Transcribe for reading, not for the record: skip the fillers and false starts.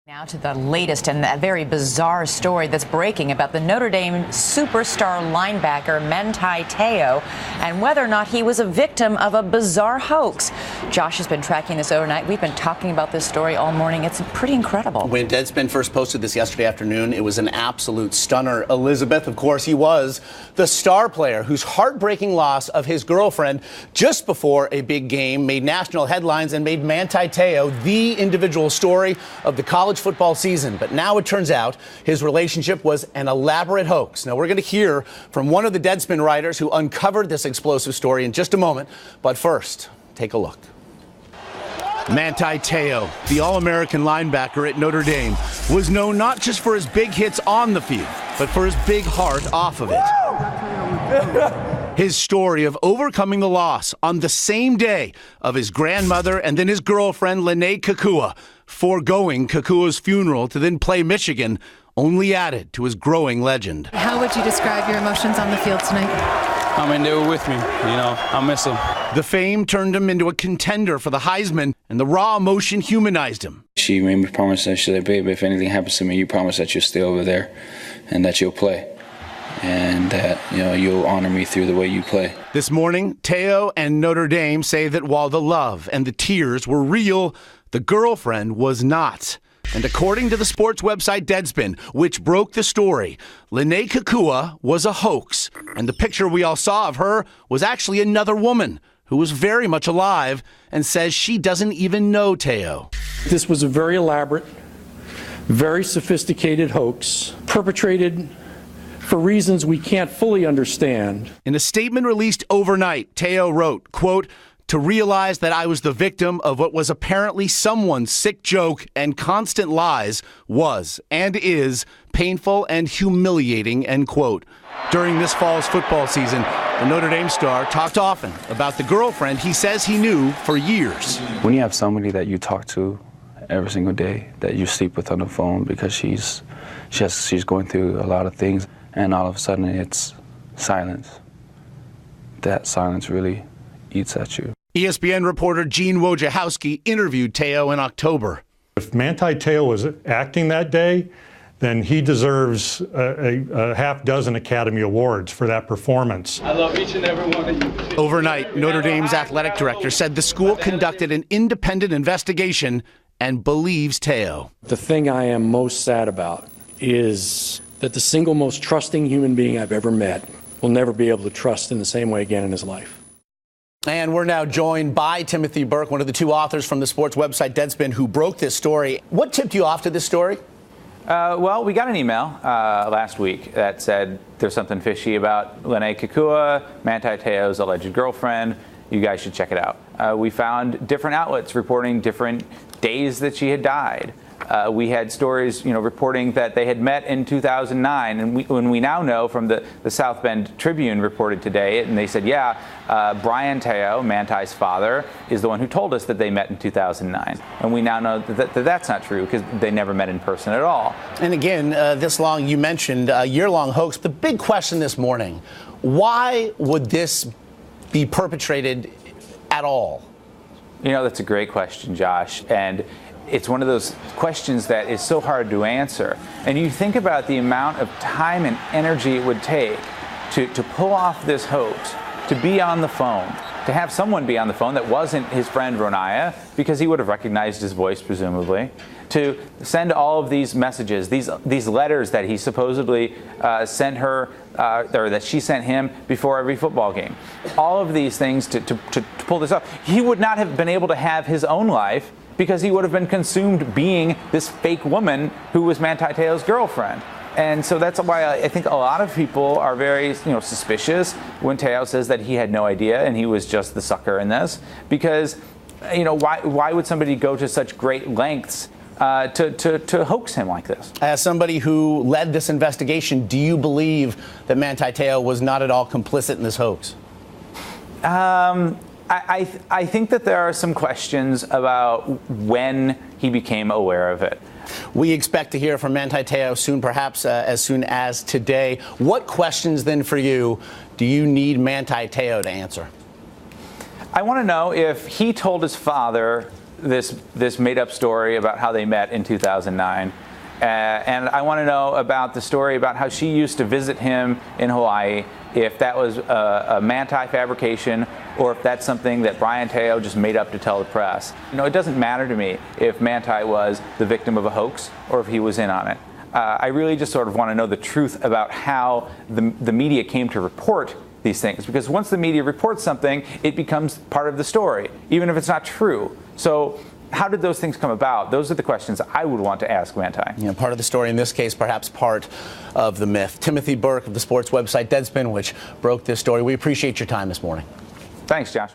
Now to the latest and a very bizarre story that's breaking about the Notre Dame superstar linebacker Manti Te'o and whether or not he was a victim of a bizarre hoax. Josh has been tracking this overnight. We've been talking about this story all morning. It's pretty incredible. When Deadspin first posted this yesterday afternoon, it was an absolute stunner. Elizabeth, of course, he was the star player whose heartbreaking loss of his girlfriend just before a big game made national headlines and made Manti Te'o the individual story of the college football season. But now it turns out his relationship was an elaborate hoax. Now we're going to hear from one of the Deadspin writers who uncovered this explosive story in just a moment. But first, take a look. Manti Te'o, the All-American linebacker at Notre Dame, was known not just for his big hits on the field, but for his big heart off of it. His story of overcoming the loss on the same day of his grandmother and then his girlfriend, Lene Kekua, foregoing Kekua's funeral to then play Michigan, only added to his growing legend. How would you describe your emotions on the field tonight? I mean, they were with me. I miss them. The fame turned him into a contender for the Heisman, and the raw emotion humanized him. She made me promise that she said, babe, if anything happens to me, you promise that you'll stay over there and that you'll play. And that, you'll honor me through the way you play. This morning, Te'o and Notre Dame say that while the love and the tears were real, the girlfriend was not. And according to the sports website Deadspin, which broke the story, Lene Kekua was a hoax. And the picture we all saw of her was actually another woman who was very much alive and says she doesn't even know Te'o. This was a very elaborate, very sophisticated hoax perpetrated for reasons we can't fully understand. In a statement released overnight, Te'o wrote, quote, "To realize that I was the victim of what was apparently someone's sick joke and constant lies was and is painful and humiliating," end quote. During this fall's football season, the Notre Dame star talked often about the girlfriend he says he knew for years. When you have somebody that you talk to every single day, that you sleep with on the phone because she's going through a lot of things, and all of a sudden it's silence. That silence really eats at you. ESPN reporter Gene Wojciechowski interviewed Te'o in October. If Manti Te'o was acting that day, then he deserves a half dozen Academy Awards for that performance. I love each and every one of you. Overnight, Notre Dame's athletic director said the school conducted an independent investigation and believes Te'o. The thing I am most sad about is that the single most trusting human being I've ever met will never be able to trust in the same way again in his life. And we're now joined by Timothy Burke, one of the two authors from the sports website Deadspin, who broke this story. What tipped you off to this story? Well, we got an email last week that said there's something fishy about Lene Kekua, Manti Te'o's alleged girlfriend. You guys should check it out. We found different outlets reporting different days that she had died. We had stories, reporting that they had met in 2009, and when we now know from the South Bend Tribune reported today, and they said, Brian Te'o, Manti's father, is the one who told us that they met in 2009, and we now know that that's not true because they never met in person at all. And again, you mentioned a year-long hoax. The big question this morning: why would this be perpetrated at all? That's a great question, Josh, and it's one of those questions that is so hard to answer. And you think about the amount of time and energy it would take to pull off this hoax, to be on the phone, to have someone be on the phone that wasn't his friend Ronaiah, because he would have recognized his voice presumably, to send all of these messages, these letters that he supposedly sent her, or that she sent him before every football game. All of these things to pull this off. He would not have been able to have his own life because he would have been consumed being this fake woman who was Manti Te'o's girlfriend. And so that's why I think a lot of people are very suspicious when Te'o says that he had no idea and he was just the sucker in this. Because why would somebody go to such great lengths to hoax him like this? As somebody who led this investigation, do you believe that Manti Te'o was not at all complicit in this hoax? I think that there are some questions about when he became aware of it. We expect to hear from Manti Te'o soon, perhaps as soon as today. What questions then for you do you need Manti Te'o to answer? I want to know if he told his father this made-up story about how they met in 2009. And I want to know about the story about how she used to visit him in Hawaii, if that was a Manti fabrication or if that's something that Brian Teo just made up to tell the press. It doesn't matter to me if Manti was the victim of a hoax or if he was in on it. I really just sort of want to know the truth about how the media came to report these things, because once the media reports something, it becomes part of the story, even if it's not true. So how did those things come about? Those are the questions I would want to ask Manti. Part of the story in this case, perhaps part of the myth. Timothy Burke of the sports website Deadspin, which broke this story. We appreciate your time this morning. Thanks, Josh.